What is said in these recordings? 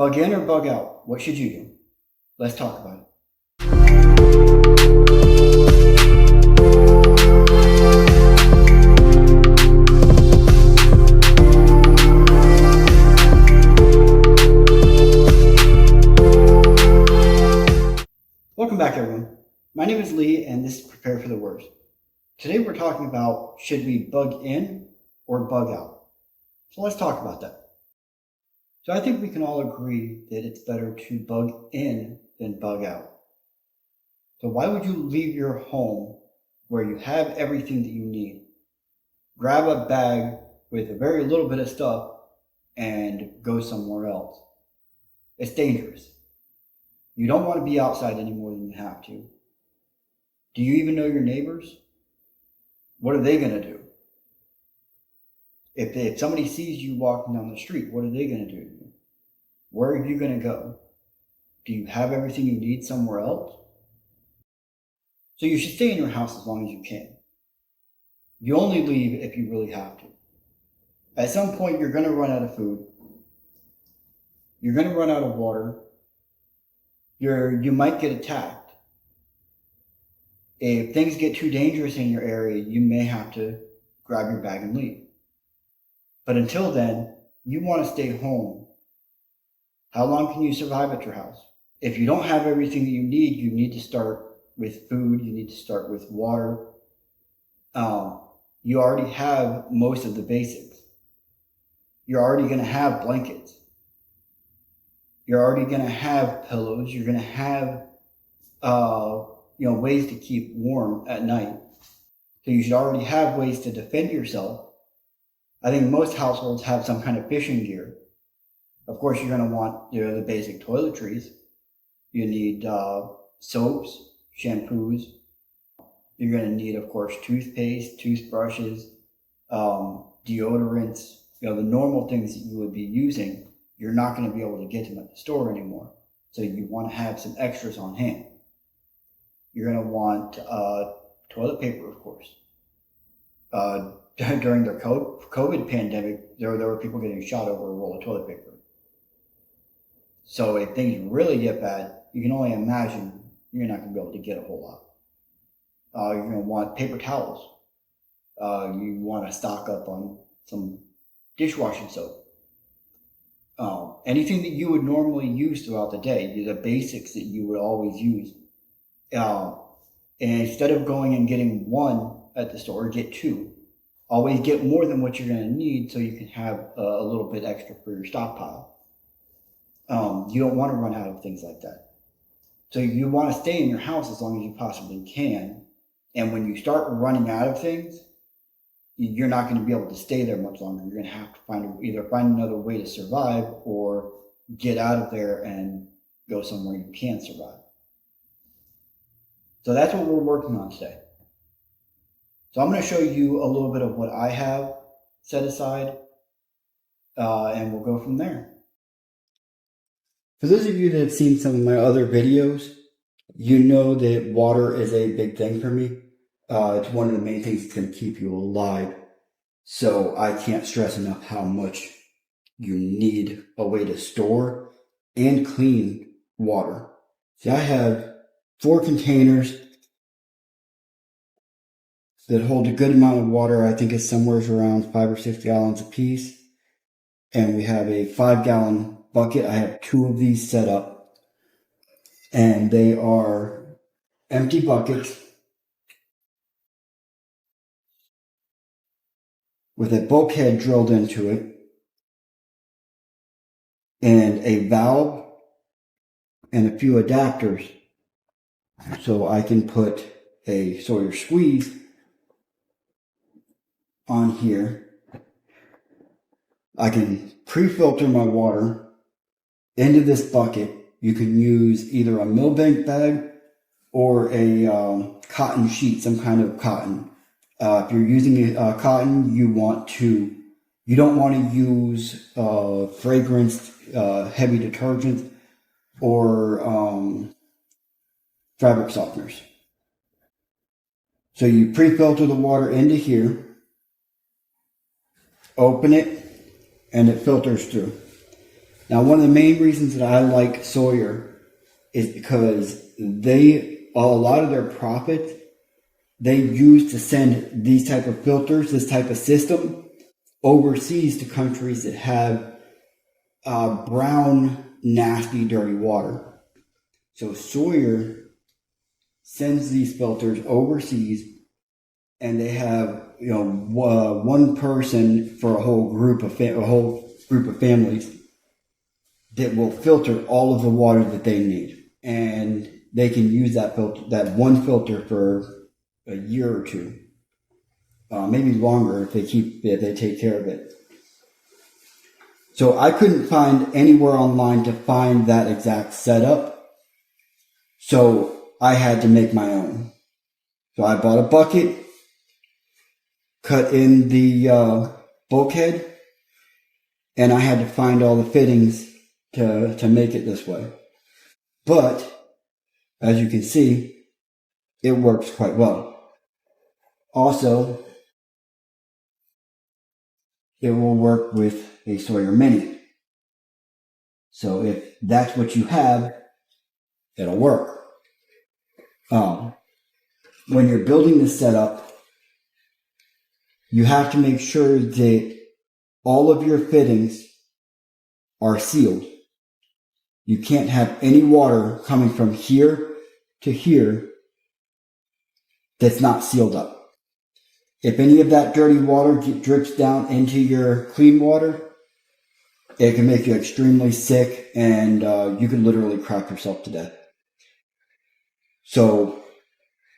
Bug in or bug out? What should you do? Let's talk about it. Welcome back, everyone. My name is Lee, and this is Prepare for the Worst. Today we're talking about, should we bug in or bug out? So let's talk about that. So I think we can all agree that it's better to bug in than bug out. So why would you leave your home where you have everything that you need, grab a bag with a very little bit of stuff, and go somewhere else? It's dangerous. You don't want to be outside any more than you have to. Do you even know your neighbors? What are they going to do? If somebody sees you walking down the street, what are they going to do to you? Where are you going to go? Do you have everything you need somewhere else? So you should stay in your house as long as you can. You only leave if you really have to. At some point, you're going to run out of food. You're going to run out of water. You might get attacked. If things get too dangerous in your area, you may have to grab your bag and leave. But until then, you want to stay home. How long can you survive at your house? If you don't have everything that you need to start with food, you need to start with water. You already have most of the basics. You're already going to have blankets. You're already going to have pillows. You're going to have ways to keep warm at night. So you should already have ways to defend yourself. I think most households have some kind of fishing gear. Of course, you're going to want the basic toiletries. You need soaps, shampoos. You're going to need, of course, toothpaste, toothbrushes, deodorants. The normal things that you would be using. You're not going to be able to get them at the store anymore. So you want to have some extras on hand. You're going to want toilet paper, of course. During the COVID pandemic, there were people getting shot over a roll of toilet paper. So if things really get bad, you can only imagine you're not going to be able to get a whole lot. You're going to want paper towels. You want to stock up on some dishwashing soap. Anything that you would normally use throughout the day, the basics that you would always use. And instead of going and getting one at the store, get two. Always get more than what you're going to need so you can have a little bit extra for your stockpile. You don't want to run out of things like that. So you want to stay in your house as long as you possibly can. And when you start running out of things, you're not going to be able to stay there much longer. You're going to have to either find another way to survive or get out of there and go somewhere you can survive. So that's what we're working on today. So I'm going to show you a little bit of what I have set aside, and we'll go from there. For those of you that have seen some of my other videos, you know that water is a big thing for me. It's one of the main things that's going to keep you alive. So I can't stress enough how much you need a way to store and clean water. See, I have 4 containers that hold a good amount of water. I think it's somewhere around 5 or 6 gallons a piece. And we have a 5-gallon bucket. I have 2 of these set up. And they are empty buckets with a bulkhead drilled into it, and a valve, and a few adapters, so I can put a Sawyer squeeze on here. I can pre-filter my water into this bucket. You can use either a Millbank bag or a cotton sheet, some kind of cotton. If you're using cotton, you don't want to use fragranced heavy detergents or fabric softeners. So you pre-filter the water into here, open it, and it filters through. Now, one of the main reasons that I like Sawyer is because a lot of their profit they use to send these type of filters, this type of system, overseas to countries that have brown, nasty, dirty water. So Sawyer sends these filters overseas, and they have one person for a whole group of families that will filter all of the water that they need, and they can use that one filter for a year or two, maybe longer if they take care of it. So I couldn't find anywhere online to find that exact setup, so I had to make my own. So I bought a bucket, cut in the bulkhead, and I had to find all the fittings to make it this way. But as you can see, it works quite well. Also, it will work with a Sawyer Mini. So if that's what you have, it'll work. When you're building this setup, you have to make sure that all of your fittings are sealed. You can't have any water coming from here to here that's not sealed up. If any of that dirty water drips down into your clean water, it can make you extremely sick, and you can literally crap yourself to death. So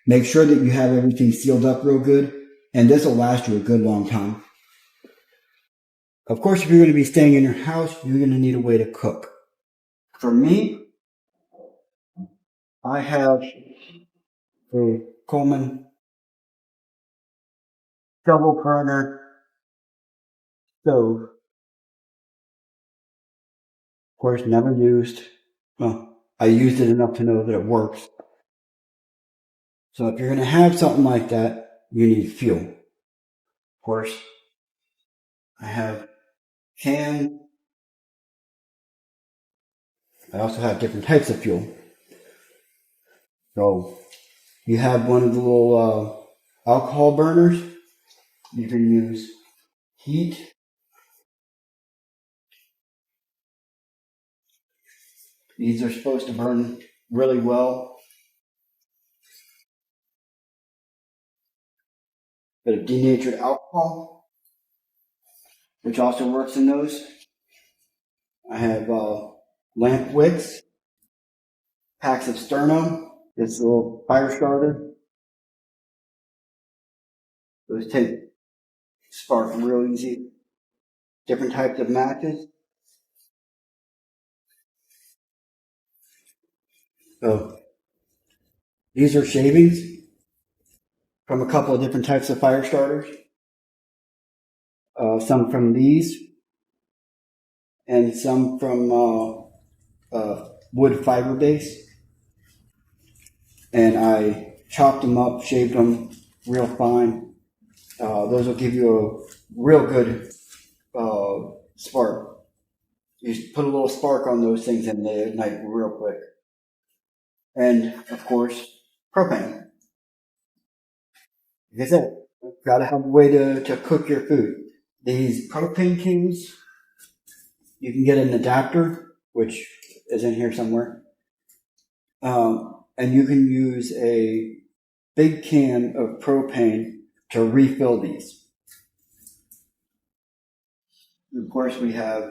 make sure that you have everything sealed up real good, and this will last you a good long time. Of course, if you're going to be staying in your house, you're going to need a way to cook. For me, I have a Coleman double burner stove. Of course, never used. Well, I used it enough to know that it works. So if you're going to have something like that, you need fuel. Of course, I have canned. I also have different types of fuel. So you have one of the little alcohol burners. You can use heat. These are supposed to burn really well. Bit of denatured alcohol, which also works in those. I have lamp wicks, packs of Sterno, this little fire starter. Those spark real easy. Different types of matches. So these are shavings from a couple of different types of fire starters. Some from these, and some from wood fiber base. And I chopped them up, shaved them real fine. Those will give you a real good spark. You put a little spark on those things and they ignite real quick. And of course, propane. Like I said, gotta have a way to cook your food. These propane cans, you can get an adapter, which is in here somewhere. And you can use a big can of propane to refill these. Of course, we have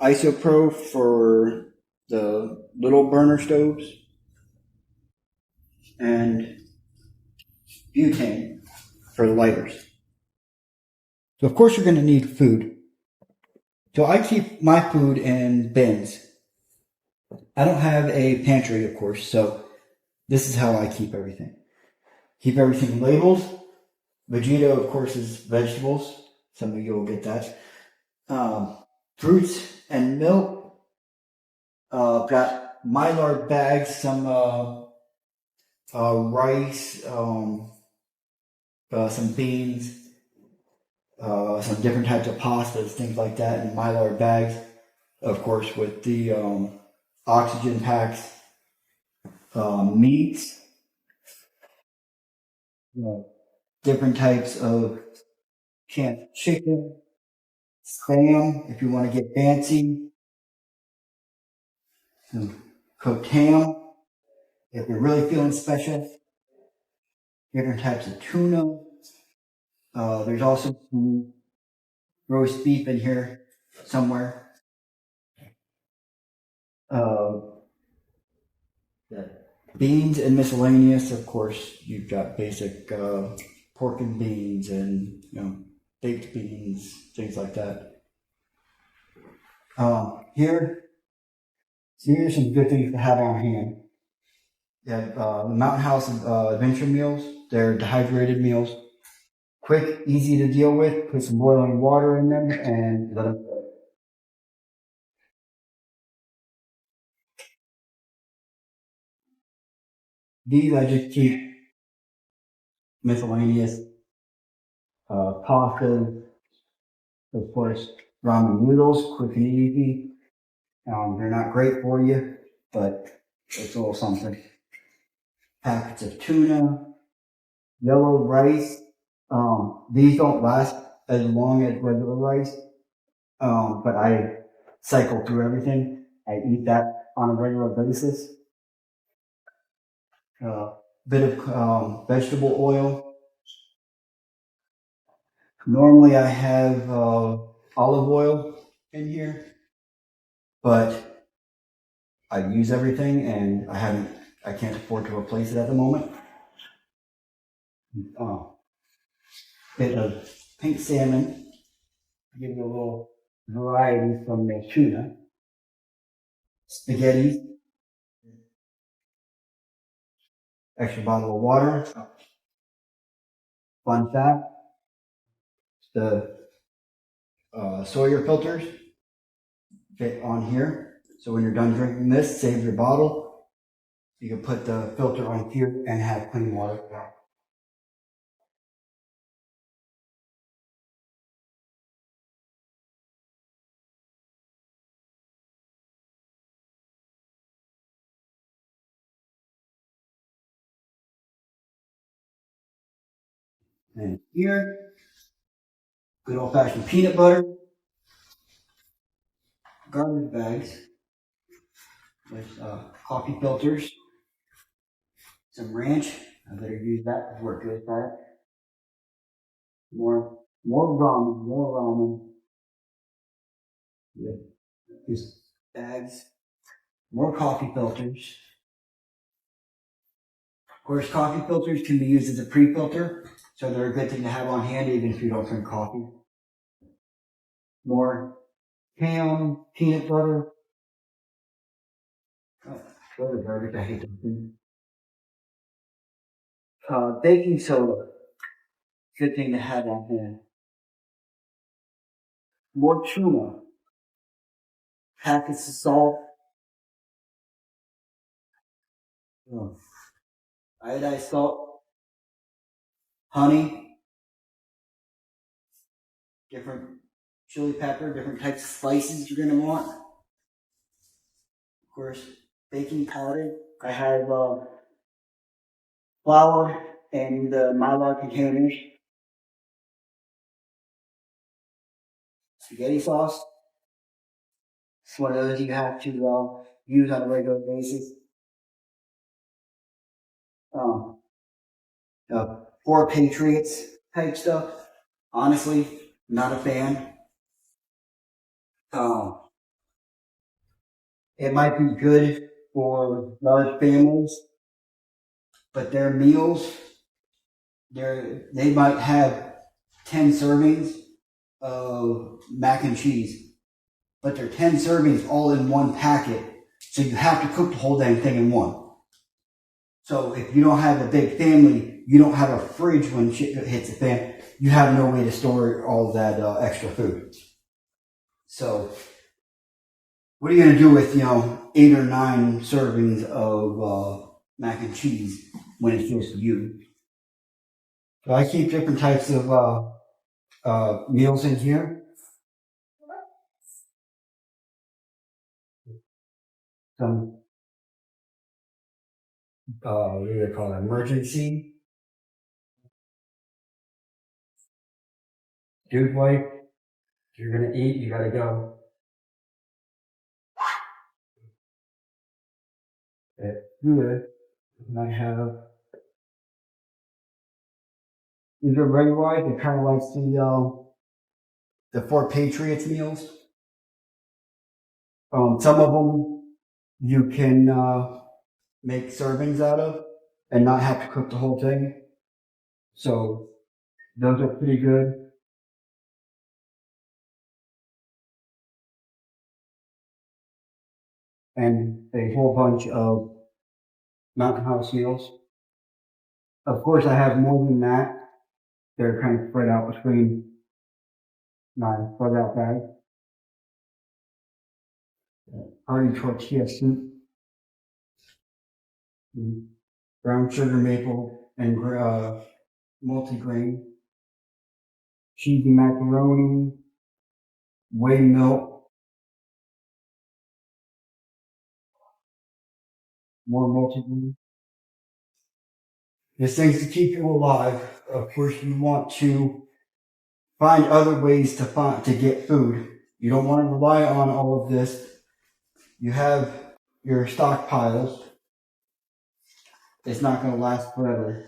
isopro for the little burner stoves, and butane for the lighters. So of course you're going to need food. So I keep my food in bins. I don't have a pantry, of course, so this is how I keep everything. Keep everything labeled. Vegeta, of course, is vegetables. Some of you will get that. Fruits and milk. Got Mylar bags, some rice, some beans, some different types of pastas, things like that, in Mylar bags. Of course, with the oxygen packs, meats, different types of canned chicken, spam, if you want to get fancy, some cooked ham, if you're really feeling special, different types of tuna. There's also some roast beef in here somewhere. Beans and miscellaneous, of course, you've got basic pork and beans and baked beans, things like that. Here's some good things to have on hand. You have the Mountain House Adventure meals. They're dehydrated meals. Quick, easy to deal with. Put some boiling water in them and let them go. These I just keep miscellaneous pastas, of course, ramen noodles, quick and easy. They're not great for you, but it's a little something. Packets of tuna, yellow rice. These don't last as long as regular rice, but I cycle through everything. I eat that on a regular basis. Bit of vegetable oil. Normally I have olive oil in here, but I use everything and I can't afford to replace it at the moment. Bit of pink salmon, give you a little variety from the tuna. Spaghetti, extra bottle of water. Fun fact, the Sawyer filters fit on here. So when you're done drinking this, save your bottle. You can put the filter on here and have clean water. And here, good old fashioned peanut butter, garbage bags with coffee filters, some ranch. I better use that before it goes bad. More ramen. Yeah. These bags, more coffee filters. Of course, coffee filters can be used as a pre-filter, so they're a good thing to have on hand even if you don't drink coffee. More ham, peanut butter. Oh, garbage, I hate them. Baking soda, good thing to have on hand. More tuna, packets of salt, iodized salt, honey, different chili pepper, different types of spices you're going to want. Of course, baking powder. I have flour and Mylar containers. Spaghetti sauce. It's one of those you have to use on a regular basis. 4 Patriots type stuff. Honestly, not a fan. It might be good for large families, but their meals, they might have 10 servings of mac and cheese, but they're 10 servings all in one packet, so you have to cook the whole dang thing in one. So if you don't have a big family, you don't have a fridge when shit hits the fan, you have no way to store all of that extra food. So what are you going to do with 8 or 9 servings of mac and cheese when it's just you? So I keep different types of meals in here. Some, what do they call it? Emergency dude wipe. If you're gonna eat, you gotta go. It's good. And I have these are Red White. They're kind of like the Four Patriots meals. Some of them you can make servings out of and not have to cook the whole thing. So those are pretty good. And a whole bunch of Mountain House meals. Of course, I have more than that. They're kind of spread out between my spread out bag. Hearty tortilla soup, brown sugar maple and multigrain, cheesy macaroni, whey milk, more multigrain. There's things to keep you alive. Of course, you want to find other ways to get food. You don't want to rely on all of this. You have your stockpiles. It's not going to last forever.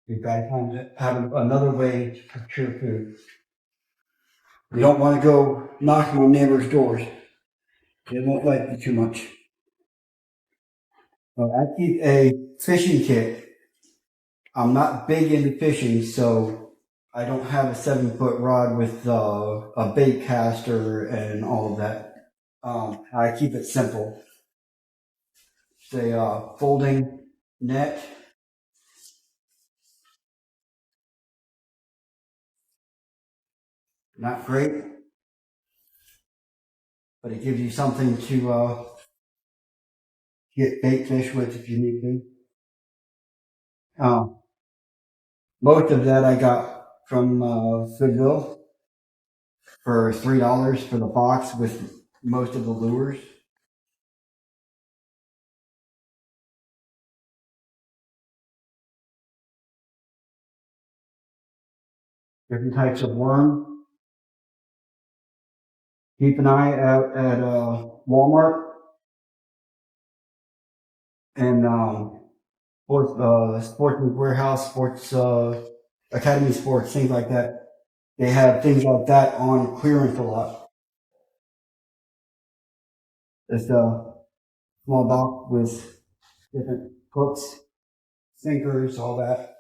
You've got to have another way to procure food. You don't want to go knocking on neighbors' doors. They won't like you too much. I keep a fishing kit. I'm not big into fishing, so I don't have a 7-foot rod with a bait caster and all of that. I keep it simple. It's a folding net. Not great, but it gives you something to get bait fish with if you need to. Most of that I got from Goodwill for $3 for the box with most of the lures. Different types of worm. Keep an eye out at Walmart and Sportsman's Warehouse, Sports Academy Sports, things like that. They have things like that on clearance a lot. It's a small box with different hooks, sinkers, all that,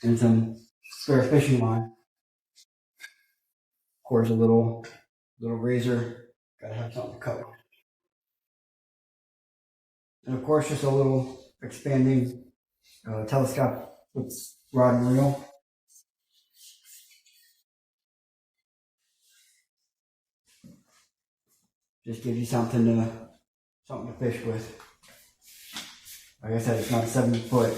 and some spare fishing line. Of course, a little razor. Gotta have something to cut with. And of course, just a little expanding telescope with rod and reel. Just gives you something to fish with. Like I said, it's not 7 foot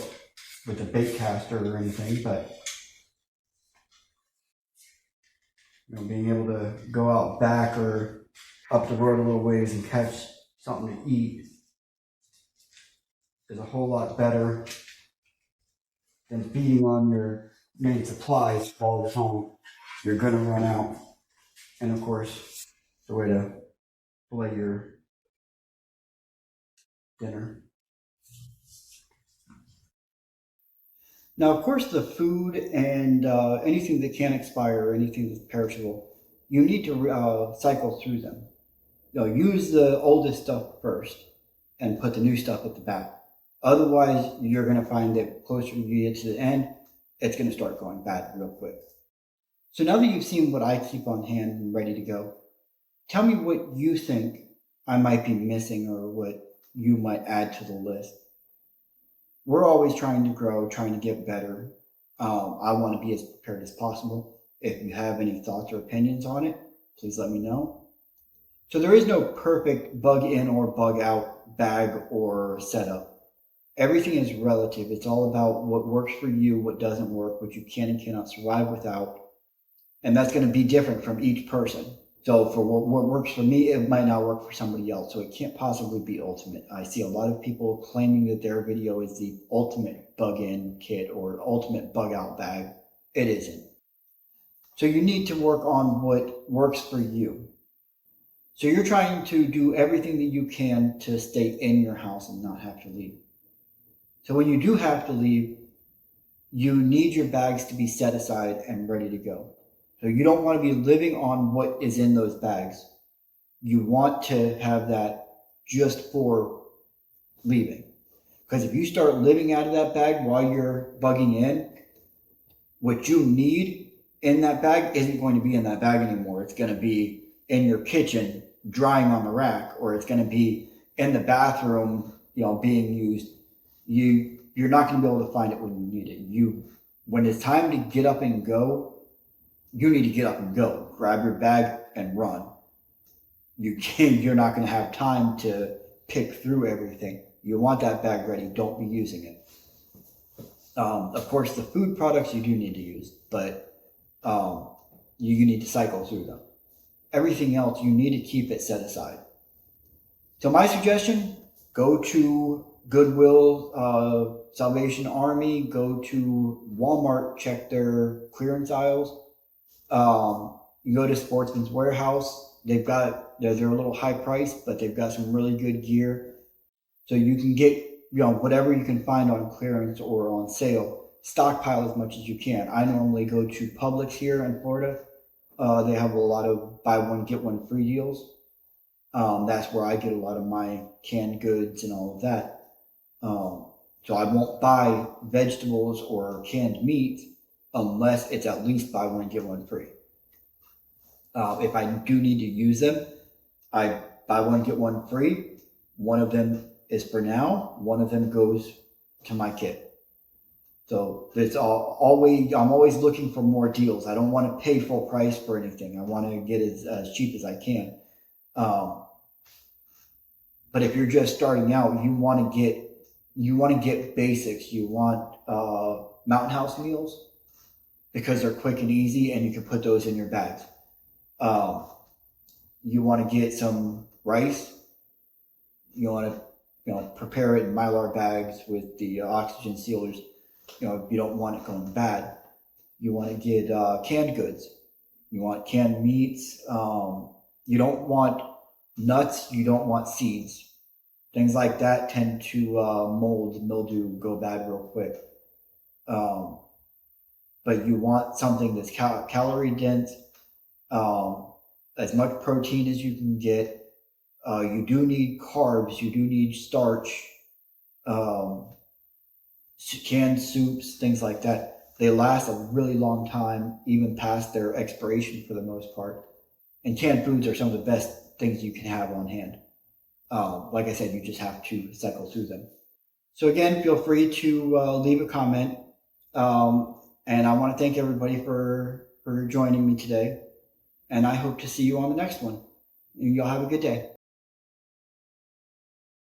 with a bait caster or anything, but being able to go out back or up the road a little ways and catch something to eat is a whole lot better than feeding on your main supplies all the time. You're gonna run out. And of course, the way to fillet your dinner. Now, of course, the food and anything that can expire, anything that's perishable, you need to cycle through them. Use the oldest stuff first and put the new stuff at the back. Otherwise, you're going to find that closer you get to the end, it's going to start going bad real quick. So now that you've seen what I keep on hand and ready to go, tell me what you think I might be missing or what you might add to the list. We're always trying to grow, trying to get better. I want to be as prepared as possible. If you have any thoughts or opinions on it, please let me know. So there is no perfect bug in or bug out bag or setup. Everything is relative. It's all about what works for you, what doesn't work, what you can and cannot survive without. And that's going to be different from each person. So for what works for me, it might not work for somebody else. So it can't possibly be ultimate. I see a lot of people claiming that their video is the ultimate bug-in kit or ultimate bug-out bag. It isn't. So you need to work on what works for you. So you're trying to do everything that you can to stay in your house and not have to leave. So when you do have to leave, you need your bags to be set aside and ready to go. So you don't want to be living on what is in those bags. You want to have that just for leaving. Because if you start living out of that bag while you're bugging in, what you need in that bag isn't going to be in that bag anymore. It's going to be in your kitchen drying on the rack, or it's going to be in the bathroom, being used. You're not going to be able to find it when you need it. When it's time to get up and go, you need to get up and go. Grab your bag and run. You're not going to have time to pick through everything. You want that bag ready. Don't be using it. Of course, the food products you do need to use, but you need to cycle through them. Everything else, you need to keep it set aside. So my suggestion, go to Goodwill, Salvation Army, go to Walmart, check their clearance aisles. You go to Sportsman's Warehouse. They're a little high priced, but they've got some really good gear. So you can get, whatever you can find on clearance or on sale, stockpile as much as you can. I normally go to Publix here in Florida. They have a lot of buy one, get one free deals. That's where I get a lot of my canned goods and all of that. So I won't buy vegetables or canned meat unless it's at least buy one, get one free. If I do need to use them, I buy one, get one free. One of them is for now. One of them goes to my kit. So I'm always looking for more deals. I don't want to pay full price for anything. I want to get as cheap as I can. But if you're just starting out, you want to get basics. You want Mountain House meals because they're quick and easy, and you can put those in your bags. You want to get some rice. You want to prepare it in Mylar bags with the oxygen sealers. If you don't want it going bad. You want to get canned goods. You want canned meats. You don't want nuts. You don't want seeds. Things like that tend to mold, mildew, go bad real quick. But you want something that's calorie dense, as much protein as you can get. You do need carbs. You do need starch. Canned soups, things like that. They last a really long time, even past their expiration for the most part. And canned foods are some of the best things you can have on hand. Like I said, you just have to cycle through them. So again, feel free to leave a comment. And I want to thank everybody for joining me today. And I hope to see you on the next one. And y'all have a good day.